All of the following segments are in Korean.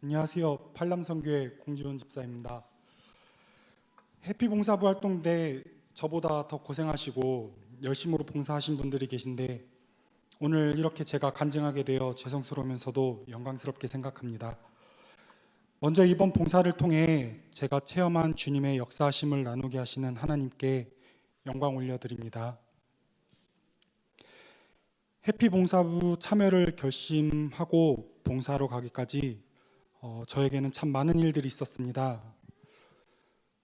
안녕하세요. 팔남선교회 공지훈 집사입니다. 해피봉사부 활동 때 저보다 더 고생하시고 열심으로 봉사하신 분들이 계신데 오늘 이렇게 제가 간증하게 되어 죄송스러우면서도 영광스럽게 생각합니다. 먼저 이번 봉사를 통해 제가 체험한 주님의 역사하심을 나누게 하시는 하나님께 영광 올려드립니다. 해피봉사부 참여를 결심하고 봉사로 가기까지 저에게는 참 많은 일들이 있었습니다.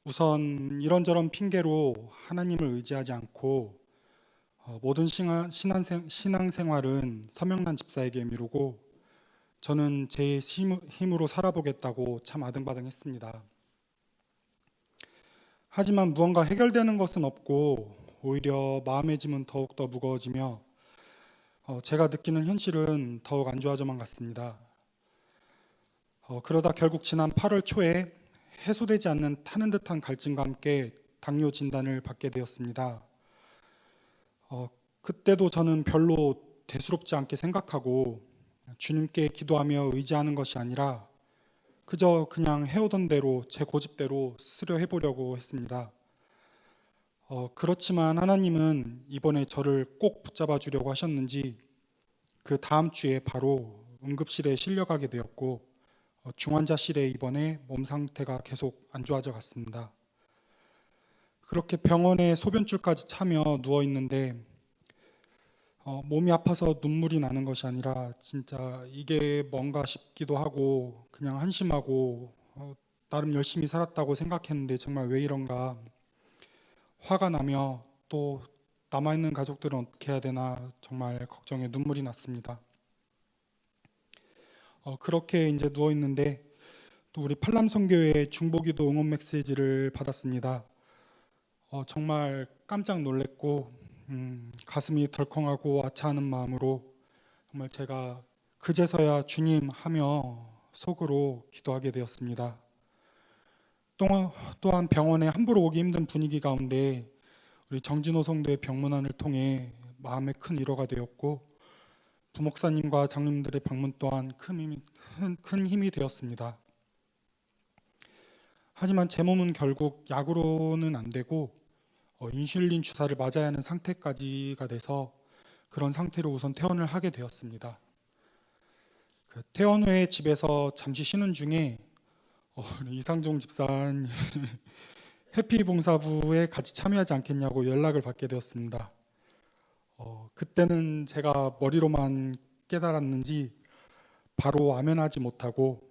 우선 이런저런 핑계로 하나님을 의지하지 않고 모든 신앙생활은 서명란 집사에게 미루고 저는 제 힘으로 살아보겠다고 참 아등바등했습니다. 하지만 무언가 해결되는 것은 없고 오히려 마음의 짐은 더욱더 무거워지며 제가 느끼는 현실은 더욱 안 좋아져만 갔습니다. 그러다 결국 지난 8월 초에 해소되지 않는 타는 듯한 갈증과 함께 당뇨 진단을 받게 되었습니다. 그때도 저는 별로 대수롭지 않게 생각하고 주님께 기도하며 의지하는 것이 아니라 그저 그냥 해오던 대로 제 고집대로 스스로 해보려고 했습니다. 그렇지만 하나님은 이번에 저를 꼭 붙잡아 주려고 하셨는지 그 다음 주에 바로 응급실에 실려가게 되었고 중환자실에 입원해 몸 상태가 계속 안 좋아져 갔습니다. 그렇게 병원에 소변줄까지 차며 누워 있는데 몸이 아파서 눈물이 나는 것이 아니라 진짜 이게 뭔가 싶기도 하고 그냥 한심하고 나름 열심히 살았다고 생각했는데 정말 왜 이런가 화가 나며 또 남아있는 가족들은 어떻게 해야 되나 정말 걱정에 눈물이 났습니다. 그렇게 이제 누워 있는데 또 우리 팔남선교회 중보기도 응원 메시지를 받았습니다. 정말 깜짝 놀랐고 가슴이 덜컹하고 아차하는 마음으로 정말 제가 그제서야 주님 하며 속으로 기도하게 되었습니다. 또한 병원에 함부로 오기 힘든 분위기 가운데 우리 정진호 성도의 병문안을 통해 마음에 큰 위로가 되었고 부목사님과 장님들의 방문 또한 큰 힘이 되었습니다. 하지만 제 몸은 결국 약으로는 안 되고 인슐린 주사를 맞아야 하는 상태까지가 돼서 그런 상태로 우선 퇴원을 하게 되었습니다. 그 퇴원 후에 집에서 잠시 쉬는 중에 이상종 집사님 해피봉사부에 같이 참여하지 않겠냐고 연락을 받게 되었습니다. 그때는 제가 머리로만 깨달았는지 바로 아멘하지 못하고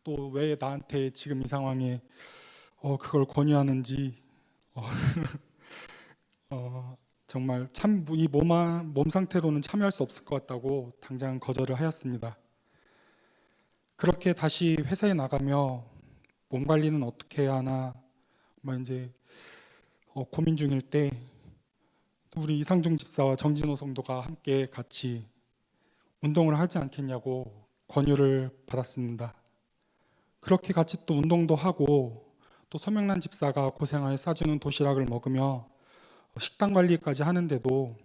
또 왜 나한테 지금 이 상황에 그걸 권유하는지 정말 참 이 몸 상태로는 참여할 수 없을 것 같다고 당장 거절을 하였습니다. 그렇게 다시 회사에 나가며 몸 관리는 어떻게 해야 하나 이제 고민 중일 때 우리 이상종 집사와 정진호 성도가 함께 같이 운동을 하지 않겠냐고 권유를 받았습니다. 그렇게 같이 또 운동도 하고 또 서명란 집사가 고생하여 싸주는 도시락을 먹으며 식단 관리까지 하는데도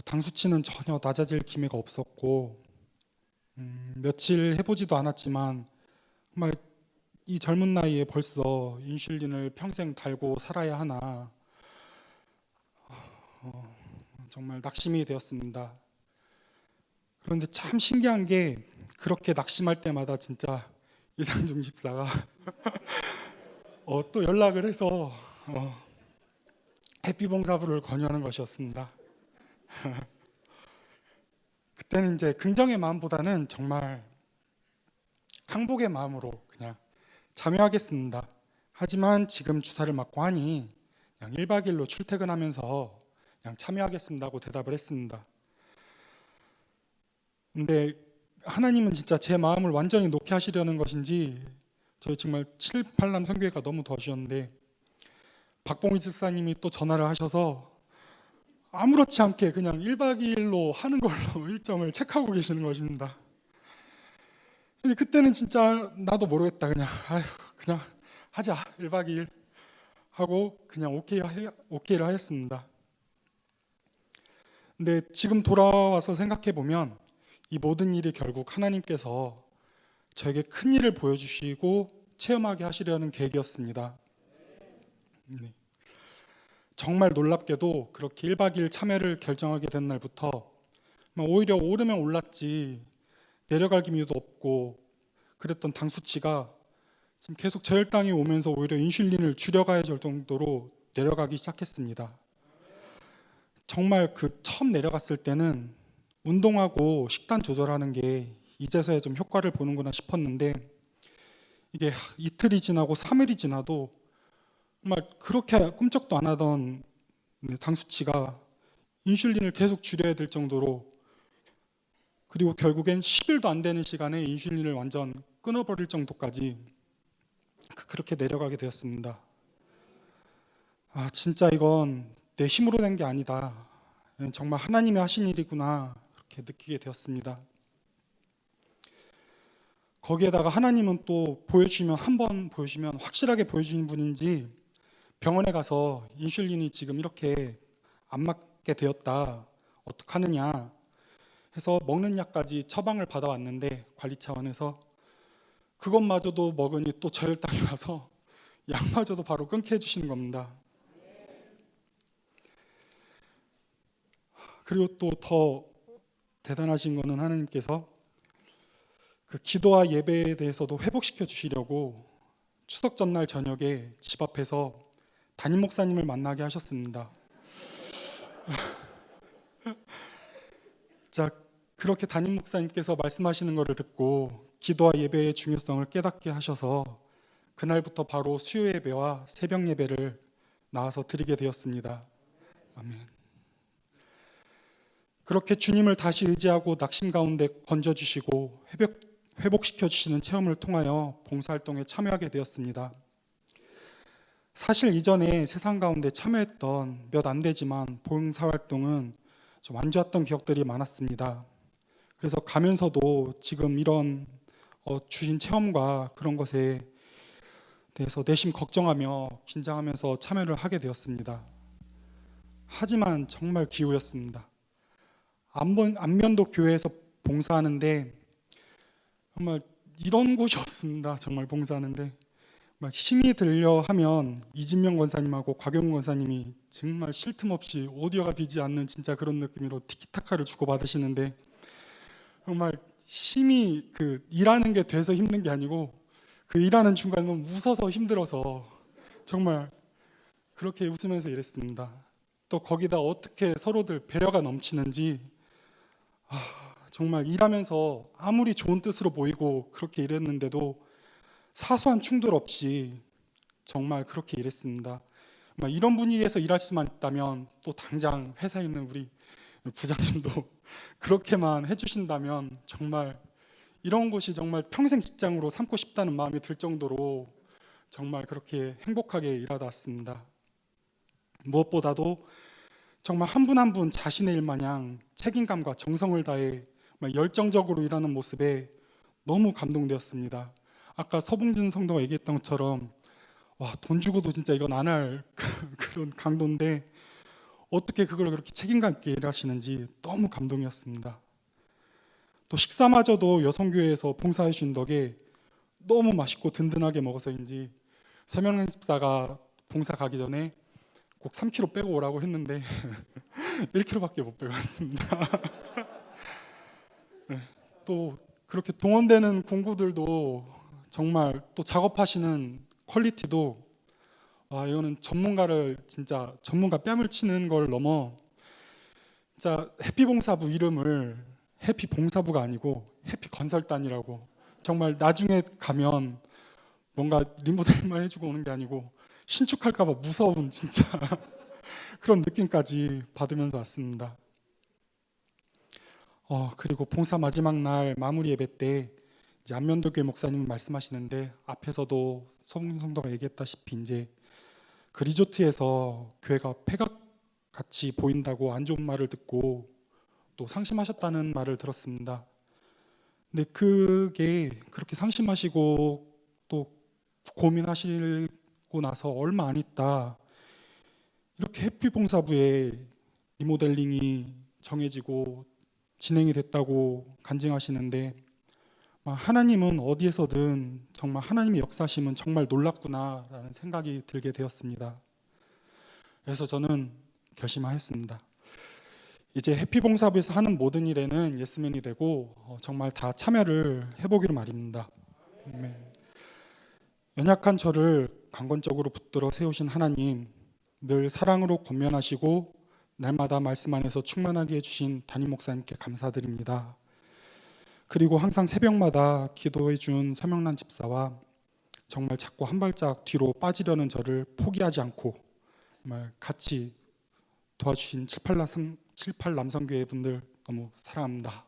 당 수치는 전혀 낮아질 기미가 없었고 며칠 해보지도 않았지만 정말 이 젊은 나이에 벌써 인슐린을 평생 달고 살아야 하나 정말 낙심이 되었습니다. 그런데 참 신기한 게 그렇게 낙심할 때마다 진짜 이상중 집사가 또 연락을 해서 해피봉사부를 권유하는 것이었습니다. 그때는 이제 긍정의 마음보다는 정말 항복의 마음으로 그냥 참여하겠습니다. 하지만 지금 주사를 맞고 하니 그냥 1박 2일로 출퇴근하면서 그냥 참여하겠습니다고 대답을 했습니다. 근데 하나님은 진짜 제 마음을 완전히 놓게 하시려는 것인지 저희 정말 7, 8남 선교회가 너무 도와주셨는데 박봉희 집사님이 또 전화를 하셔서 아무렇지 않게 그냥 1박 2일로 하는 걸로 일정을 체크하고 계시는 것입니다. 근데 그때는 진짜 나도 모르겠다 그냥 하자 1박 2일 하고 그냥 오케이를 하였습니다. 근데 지금 돌아와서 생각해 보면 이 모든 일이 결국 하나님께서 저에게 큰 일을 보여주시고 체험하게 하시려는 계획이었습니다. 네. 정말 놀랍게도 그렇게 1박 2일 참여를 결정하게 된 날부터 오히려 오르면 올랐지 내려갈 기미도 없고 그랬던 당 수치가 지금 계속 저혈당이 오면서 오히려 인슐린을 줄여가야 할 정도로 내려가기 시작했습니다. 정말 그 처음 내려갔을 때는 운동하고 식단 조절하는 게 이제서야 좀 효과를 보는구나 싶었는데 이게 이틀이 지나고 3일이 지나도 정말 그렇게 꿈쩍도 안 하던 당 수치가 인슐린을 계속 줄여야 될 정도로, 그리고 결국엔 10일도 안 되는 시간에 인슐린을 완전 끊어버릴 정도까지 그렇게 내려가게 되었습니다. 진짜 이건 내 힘으로 된 게 아니다. 정말 하나님이 하신 일이구나. 그렇게 느끼게 되었습니다. 거기에다가 하나님은 또 한 번 보여주시면 확실하게 보여주는 분인지 병원에 가서 인슐린이 지금 이렇게 안 맞게 되었다. 어떡하느냐 해서 먹는 약까지 처방을 받아왔는데 관리 차원에서 그것마저도 먹으니 또 저혈당이 와서 약마저도 바로 끊게 해주시는 겁니다. 그리고 또 더 대단하신 거는 하나님께서 그 기도와 예배에 대해서도 회복시켜 주시려고 추석 전날 저녁에 집 앞에서 담임 목사님을 만나게 하셨습니다. 자, 그렇게 담임 목사님께서 말씀하시는 것을 듣고 기도와 예배의 중요성을 깨닫게 하셔서 그날부터 바로 수요 예배와 새벽 예배를 나와서 드리게 되었습니다. 아멘. 그렇게 주님을 다시 의지하고 낙심 가운데 건져주시고 회복시켜주시는 체험을 통하여 봉사활동에 참여하게 되었습니다. 사실 이전에 세상 가운데 참여했던 몇 안 되지만 봉사활동은 좀 안 좋았던 기억들이 많았습니다. 그래서 가면서도 지금 이런 주신 체험과 그런 것에 대해서 내심 걱정하며 긴장하면서 참여를 하게 되었습니다. 하지만 정말 기우였습니다. 안면도 교회에서 봉사하는데 정말 이런 곳이 없습니다. 정말 봉사하는데 막 힘이 들려 하면 이진명 권사님하고 곽영 권사님이 정말 쉴 틈 없이 오디오가 비지 않는 진짜 그런 느낌으로 티키타카를 주고받으시는데 정말 힘이 일하는 게 돼서 힘든 게 아니고 그 일하는 중간에 너무 웃어서 힘들어서 정말 그렇게 웃으면서 일했습니다. 또 거기다 어떻게 서로들 배려가 넘치는지 정말 일하면서 아무리 좋은 뜻으로 보이고 그렇게 일했는데도 사소한 충돌 없이 정말 그렇게 일했습니다. 이런 분위기에서 일할 수만 있다면 또 당장 회사에 있는 우리 부장님도 그렇게만 해주신다면 정말 이런 곳이 정말 평생 직장으로 삼고 싶다는 마음이 들 정도로 정말 그렇게 행복하게 일하다 왔습니다. 무엇보다도 정말 한 분 한 분 자신의 일 마냥 책임감과 정성을 다해 열정적으로 일하는 모습에 너무 감동되었습니다. 아까 서봉준 성도가 얘기했던 것처럼 돈 주고도 진짜 이건 안 할 그런 강도인데 어떻게 그걸 그렇게 책임감 있게 일하시는지 너무 감동이었습니다. 또 식사마저도 여성교회에서 봉사해 주신 덕에 너무 맛있고 든든하게 먹어서인지 서명란 집사가 봉사 가기 전에 꼭 3kg 빼고 오라고 했는데 1kg밖에 못 빼고 왔습니다. 네, 또 그렇게 동원되는 공구들도 정말 또 작업하시는 퀄리티도 이거는 전문가 뺨을 치는 걸 넘어 진짜 해피봉사부 이름을 해피봉사부가 아니고 해피건설단이라고, 정말 나중에 가면 뭔가 리모델만 해주고 오는 게 아니고 신축할까 봐 무서운 진짜 그런 느낌까지 받으면서 왔습니다. 그리고 봉사 마지막 날 마무리 예배 때 이제 안면도교회 목사님은 말씀하시는데 앞에서도 서봉준 성도가 얘기했다시피 이제 그 리조트에서 교회가 폐각같이 보인다고 안 좋은 말을 듣고 또 상심하셨다는 말을 들었습니다. 근데 그게 그렇게 상심하시고 또 고민하시고 나서 얼마 안 있다 이렇게 해피봉사부의 리모델링이 정해지고 진행이 됐다고 간증하시는데 하나님은 어디에서든 정말 하나님의 역사심은 정말 놀랍구나라는 생각이 들게 되었습니다. 그래서 저는 결심하였습니다. 이제 해피봉사부에서 하는 모든 일에는 예스맨이 되고 정말 다 참여를 해보기로 말입니다. 연약한 저를 강건적으로 붙들어 세우신 하나님, 늘 사랑으로 권면하시고 날마다 말씀 안에서 충만하게 해주신 담임 목사님께 감사드립니다. 그리고 항상 새벽마다 기도해 준 서명란 집사와 정말 자꾸 한 발짝 뒤로 빠지려는 저를 포기하지 않고 정말 같이 도와주신 78 남성교회 분들 너무 사랑합니다.